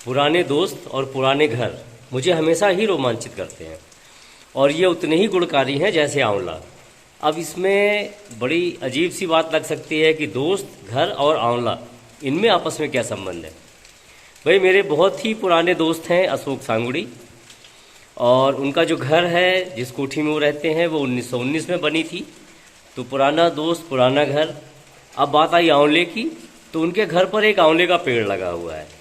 पुराने दोस्त और पुराने घर मुझे हमेशा ही रोमांचित करते हैं और ये उतने ही गुणकारी हैं जैसे आंवला। अब इसमें बड़ी अजीब सी बात लग सकती है कि दोस्त, घर और आंवला, इनमें आपस में क्या संबंध है। भाई मेरे बहुत ही पुराने दोस्त हैं अशोक सांगुड़ी, और उनका जो घर है जिस कोठी में वो रहते हैं वो 1919 में बनी थी। तो पुराना दोस्त, पुराना घर। अब बात आई आंवले की, तो उनके घर पर एक आंवले का पेड़ लगा हुआ है।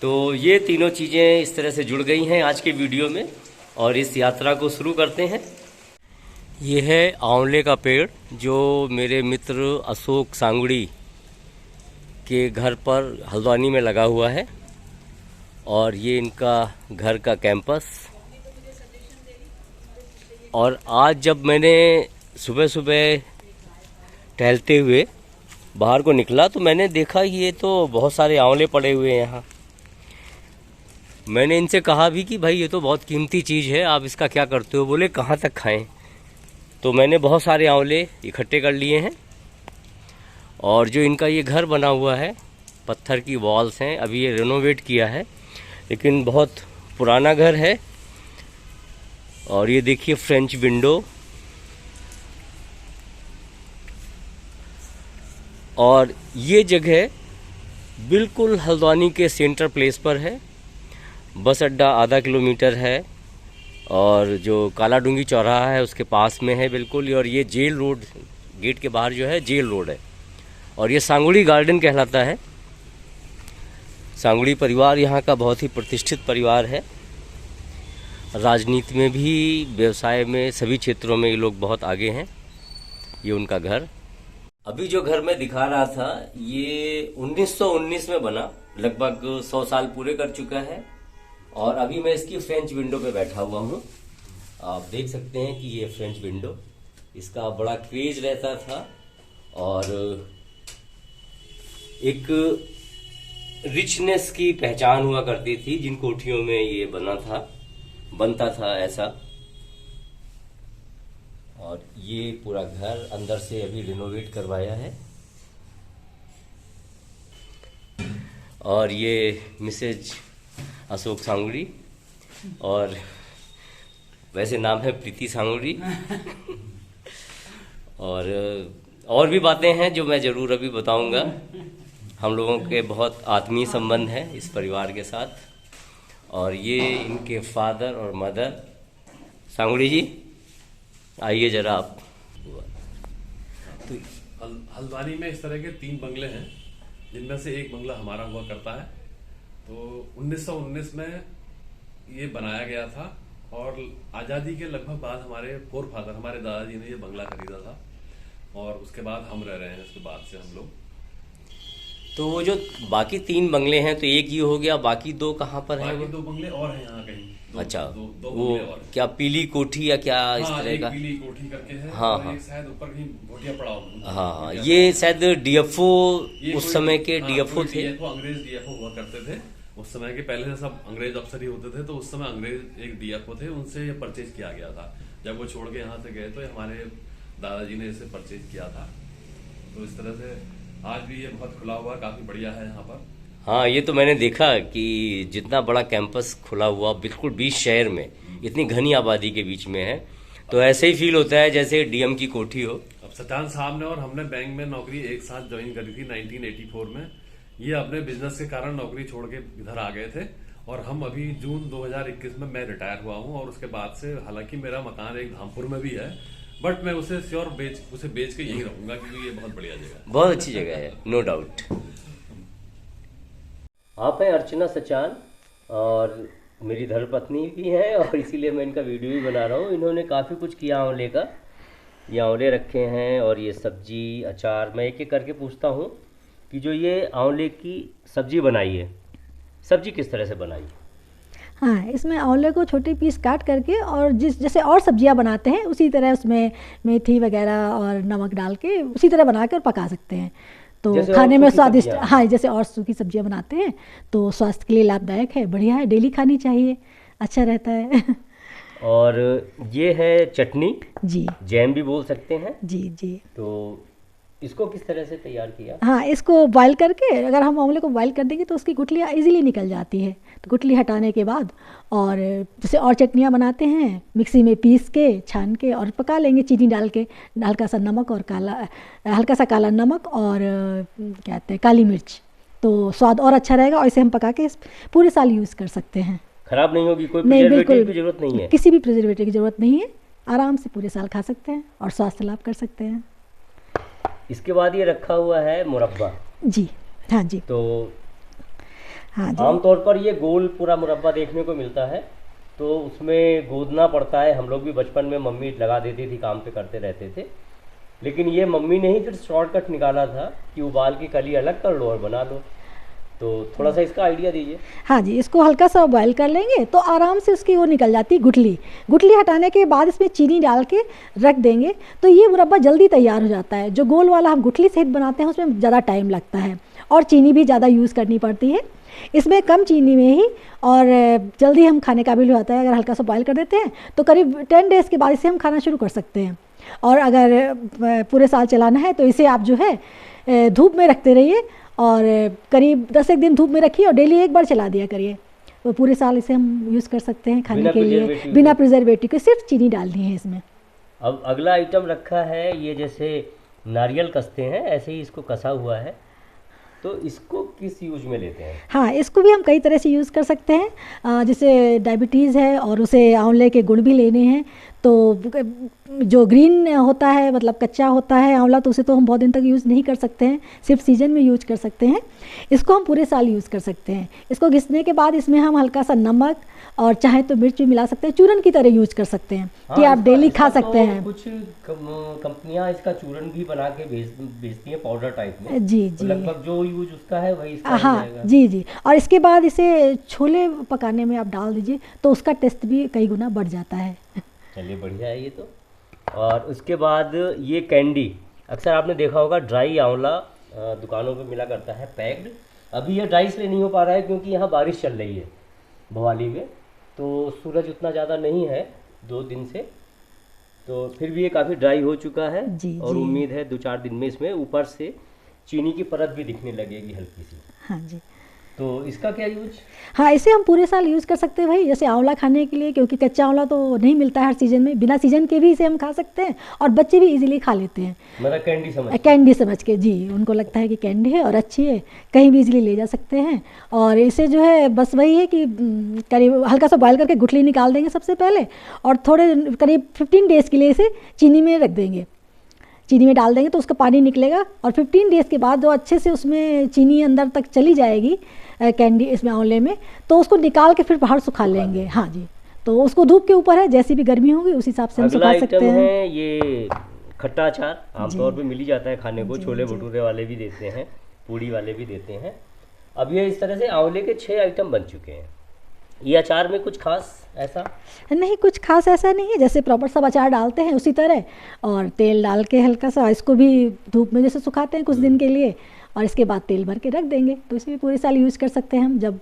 तो ये तीनों चीज़ें इस तरह से जुड़ गई हैं आज के वीडियो में, और इस यात्रा को शुरू करते हैं। ये है आंवले का पेड़ जो मेरे मित्र अशोक सांगुड़ी के घर पर हल्द्वानी में लगा हुआ है, और ये इनका घर का कैंपस। और आज जब मैंने सुबह सुबह टहलते हुए बाहर को निकला तो मैंने देखा कि ये तो बहुत सारे आंवले पड़े हुए हैं यहाँ। मैंने इनसे कहा भी कि भाई ये तो बहुत कीमती चीज़ है, आप इसका क्या करते हो? बोले कहाँ तक खाएं। तो मैंने बहुत सारे आंवले इकट्ठे कर लिए हैं, और जो इनका ये घर बना हुआ है, पत्थर की वॉल्स हैं, अभी ये रेनोवेट किया है, लेकिन बहुत पुराना घर है। और ये देखिए फ्रेंच विंडो, और ये जगह बिल्कुल हल्द्वानी के सेंटर प्लेस पर है। बस अड्डा आधा किलोमीटर है, और जो काला डूंगी चौराहा है उसके पास में है बिल्कुल। और ये जेल रोड, गेट के बाहर जो है जेल रोड है, और ये सांगुड़ी गार्डन कहलाता है। सांगुड़ी परिवार यहाँ का बहुत ही प्रतिष्ठित परिवार है। राजनीति में भी, व्यवसाय में, सभी क्षेत्रों में ये लोग बहुत आगे हैं। ये उनका घर। अभी जो घर मैं दिखा रहा था ये 1919 में बना, लगभग 100 साल पूरे कर चुका है। और अभी मैं इसकी फ्रेंच विंडो पे बैठा हुआ हूँ। आप देख सकते हैं कि ये फ्रेंच विंडो, इसका बड़ा क्रेज रहता था, और एक रिचनेस की पहचान हुआ करती थी जिन कोठियों में ये बनता था ऐसा। और ये पूरा घर अंदर से अभी रिनोवेट करवाया है। और ये मिसेज अशोक सांगुड़ी, और वैसे नाम है प्रीति सांगुड़ी। और भी बातें हैं जो मैं ज़रूर अभी बताऊंगा। हम लोगों के बहुत आत्मीय संबंध है इस परिवार के साथ। और ये इनके फादर और मदर। सांगुड़ी जी आइए जरा आप। तो हल्द्वानी में इस तरह के 3 बंगले हैं, जिनमें से एक बंगला हमारा हुआ करता है। तो 1919 में ये बनाया गया था, और आज़ादी के लगभग बाद हमारे फोरफादर, हमारे दादाजी ने ये बंगला खरीदा था, और उसके बाद हम रह रहे हैं उसके बाद से हम लोग। तो वो जो बाकी 3 बंगले हैं, तो एक ही हो गया, बाकी 2 कहाँ पर हैं? बाकी 2 बंगले और हैं यहाँ कहीं। अच्छा, दो वो बंगले और क्या पीली कोठी या क्या इस तरह एक का? पीली कोठी करके है। हाँ, और हाँ। एक शायद ऊपर कहीं भोटिया पड़ा हुआ। हाँ, ये शायद डीएफओ, उस समय के डीएफओ थे। अंग्रेज डीएफओ हुआ करते थे उस समय के। पहले सब अंग्रेज अफसर ही होते थे, तो उस समय अंग्रेज एक डीएफओ थे, उनसे ये परचेज किया गया था। जब वो छोड़ के यहाँ से गए तो हमारे दादाजी ने इसे परचेज किया था। तो इस तरह से आज भी ये बहुत खुला हुआ, काफी बढ़िया है यहाँ पर। हाँ, ये तो मैंने देखा कि जितना बड़ा कैंपस खुला हुआ बिल्कुल बीच शहर में, इतनी घनी आबादी के बीच में है, तो ऐसे ही फील होता है जैसे डीएम की कोठी हो। अब सचान साहब ने और हमने बैंक में नौकरी एक साथ ज्वाइन करी थी 1984 में। ये अपने बिजनेस के कारण नौकरी छोड़ के इधर आ गए थे, और हम अभी जून 2021 में मैं रिटायर हुआ हूँ। और उसके बाद से, हालांकि मेरा मकान एक धामपुर में भी है, बट मैं उसे बेच के यही रहूंगा, क्योंकि ये बहुत बढ़िया जगह है, बहुत अच्छी जगह है, नो डाउट। आप हैं अर्चना सचान, और मेरी धर्मपत्नी भी हैं, और इसीलिए मैं इनका वीडियो भी बना रहा हूँ। इन्होंने काफ़ी कुछ किया आंवले का। ये आंवले रखे हैं, और ये सब्जी, अचार। मैं एक एक करके पूछता हूँ कि जो ये आंवले की सब्जी बनाई है, सब्जी किस तरह से बनाई? हाँ, इसमें आंवले को छोटे पीस काट करके, और जैसे और सब्जियां बनाते हैं उसी तरह उसमें मेथी वगैरह और नमक डाल के उसी तरह बनाकर पका सकते हैं। तो खाने में स्वादिष्ट। हाँ, जैसे और सूखी सब्जियां बनाते हैं, तो स्वास्थ्य के लिए लाभदायक है, बढ़िया है, डेली खानी चाहिए, अच्छा रहता है। और ये है चटनी, जी, जैम भी बोल सकते हैं। जी जी। तो इसको किस तरह से तैयार किया? हाँ, इसको बॉयल करके अगर हम आंवले को बॉयल कर देंगे तो उसकी गुठलियाँ इजीली निकल जाती है। तो गुठली हटाने के बाद और जैसे और चटनियाँ बनाते हैं मिक्सी में पीस के छान के और पका लेंगे चीनी डाल के, हल्का सा नमक और हल्का सा काला नमक और क्या कहते हैं काली मिर्च, तो स्वाद और अच्छा रहेगा। और इसे हम पका के पूरे साल यूज़ कर सकते हैं। खराब नहीं होगी? कोई नहीं, प्रिजर्वेटिव बिल्कुल की जरूरत नहीं है? किसी भी प्रिजर्वेटिव की ज़रूरत नहीं है, आराम से पूरे साल खा सकते हैं और स्वास्थ्य लाभ कर सकते हैं। इसके बाद ये रखा हुआ है मुरब्बा। जी हाँ जी, तो हाँ जी, आमतौर पर ये गोल पूरा मुरब्बा देखने को मिलता है, तो उसमें गूंदना पड़ता है। हम लोग भी बचपन में मम्मी लगा देती थी, काम पे करते रहते थे। लेकिन ये मम्मी ने ही फिर शॉर्टकट निकाला था कि उबाल के कली अलग कर लो और बना लो। तो थोड़ा सा इसका आइडिया दीजिए। हाँ जी, इसको हल्का सा बॉयल कर लेंगे तो आराम से उसकी वो निकल जाती है गुठली। गुठली हटाने के बाद इसमें चीनी डाल के रख देंगे तो ये मुरब्बा जल्दी तैयार हो जाता है। जो गोल वाला हम गुठली सहित बनाते हैं उसमें ज़्यादा टाइम लगता है और चीनी भी ज़्यादा यूज़ करनी पड़ती है। इसमें कम चीनी में ही और जल्दी हम खाने काबिल हो जाता है। अगर हल्का सा बॉयल कर देते हैं तो करीब 10 डेज़ के बाद इसे हम खाना शुरू कर सकते हैं। और अगर पूरे साल चलाना है तो इसे आप जो है धूप में रखते रहिए और करीब 10 एक दिन धूप में रखिए और डेली एक बार चला दिया करिए। तो पूरे साल इसे हम यूज़ कर सकते हैं खाने के लिए बिना प्रिजर्वेटिव के। सिर्फ चीनी डालनी है इसमें। अब अगला आइटम रखा है, ये जैसे नारियल कसते हैं ऐसे ही इसको कसा हुआ है, तो इसको किस यूज में लेते हैं? हाँ, इसको भी हम कई तरह से यूज़ कर सकते हैं। जैसे डायबिटीज़ है और उसे आंवले के गुण भी लेने हैं तो जो ग्रीन होता है मतलब कच्चा होता है आंवला, तो उसे तो हम बहुत दिन तक यूज़ नहीं कर सकते हैं, सिर्फ सीजन में यूज कर सकते हैं। इसको हम पूरे साल यूज़ कर सकते हैं। इसको घिसने के बाद इसमें हम हल्का सा नमक और चाहे तो मिर्च भी मिला सकते हैं, चूरन की तरह यूज कर सकते हैं कि आप डेली खा सकते हैं। कुछ कंपनियां इसका चूरन भी बना के बेचती हैं पाउडर टाइप में। जी तो जी, लगभग जो यूज उसका है वही इसका हाँ जी जी। और इसके बाद इसे छोले पकाने में आप डाल दीजिए तो उसका टेस्ट भी कई गुना बढ़ जाता है। चलिए बढ़िया है ये तो। और उसके बाद ये कैंडी, अक्सर आपने देखा होगा ड्राई आंवला दुकानों पे मिला करता है पैक्ड। अभी ये ड्राई इसलिए नहीं हो पा रहा है क्योंकि यहाँ बारिश चल रही है भवाली में, तो सूरज उतना ज़्यादा नहीं है 2 दिन से, तो फिर भी ये काफ़ी ड्राई हो चुका है। जी, और जी। उम्मीद है 2-4 दिन में इसमें ऊपर से चीनी की परत भी दिखने लगेगी हल्की सी। हाँ जी, तो इसका क्या यूज? हाँ इसे हम पूरे साल यूज़ कर सकते हैं भाई। जैसे आंवला खाने के लिए, क्योंकि कच्चा आंवला तो नहीं मिलता है हर सीजन में, बिना सीजन के भी इसे हम खा सकते हैं और बच्चे भी इजीली खा लेते हैं। मतलब कैंडी समझ? कैंडी समझ के जी, उनको लगता है कि कैंडी है और अच्छी है, कहीं भी इजीली ले जा सकते हैं। और इसे जो है बस वही है कि करीब हल्का सा बॉयल करके गुठली निकाल देंगे सबसे पहले और थोड़े करीब 15 डेज़ के लिए इसे चीनी में रख देंगे। चीनी में डाल देंगे तो उसका पानी निकलेगा और 15 डेज़ के बाद जो अच्छे से उसमें चीनी अंदर तक चली जाएगी कैंडी इसमें आंवले में, तो उसको निकाल के फिर बाहर सुखा लेंगे। हाँ जी, तो उसको धूप के ऊपर है, जैसी भी गर्मी होगी उस हिसाब से हम अगला सुखा सकते आइटम हैं। है ये खट्टा अचार। आमतौर पे मिल ही जाता है खाने को, छोले भटूरे वाले भी देते हैं, पूड़ी वाले भी देते हैं। अब ये इस तरह से आंवले के 6 आइटम बन चुके हैं। ये अचार में कुछ खास ऐसा नहीं, कुछ खास ऐसा नहीं है, जैसे प्रॉपर सब अचार डालते हैं उसी तरह, और तेल डाल के हल्का सा इसको भी धूप में जैसे सुखाते हैं कुछ दिन के लिए, और इसके बाद तेल भर के रख देंगे तो इसे भी पूरे साल यूज़ कर सकते हैं हम जब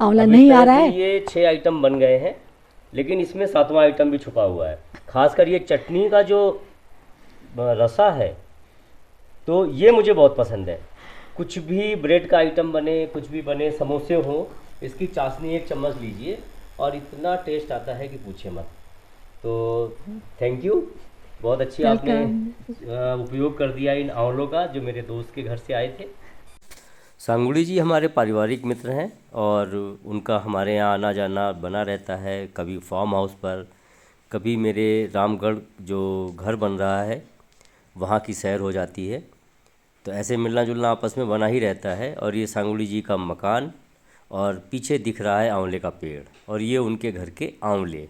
आंवला नहीं आ रहा है। ये 6 आइटम बन गए हैं, लेकिन इसमें 7वां आइटम भी छुपा हुआ है। खासकर ये चटनी का जो रसा है तो ये मुझे बहुत पसंद है। कुछ भी ब्रेड का आइटम बने, कुछ भी बने, समोसे हो, इसकी चाशनी 1 चम्मच लीजिए और इतना टेस्ट आता है कि पूछे मत। तो थैंक यू, बहुत अच्छी आपने उपयोग कर दिया इन आंवलों का जो मेरे दोस्त के घर से आए थे। सांगुड़ी जी हमारे पारिवारिक मित्र हैं और उनका हमारे यहाँ आना जाना बना रहता है, कभी फार्म हाउस पर, कभी मेरे रामगढ़ जो घर बन रहा है वहाँ की सैर हो जाती है। तो ऐसे मिलना जुलना आपस में बना ही रहता है। और ये सांगुड़ी जी का मकान और पीछे दिख रहा है आंवले का पेड़ और ये उनके घर के आंवले।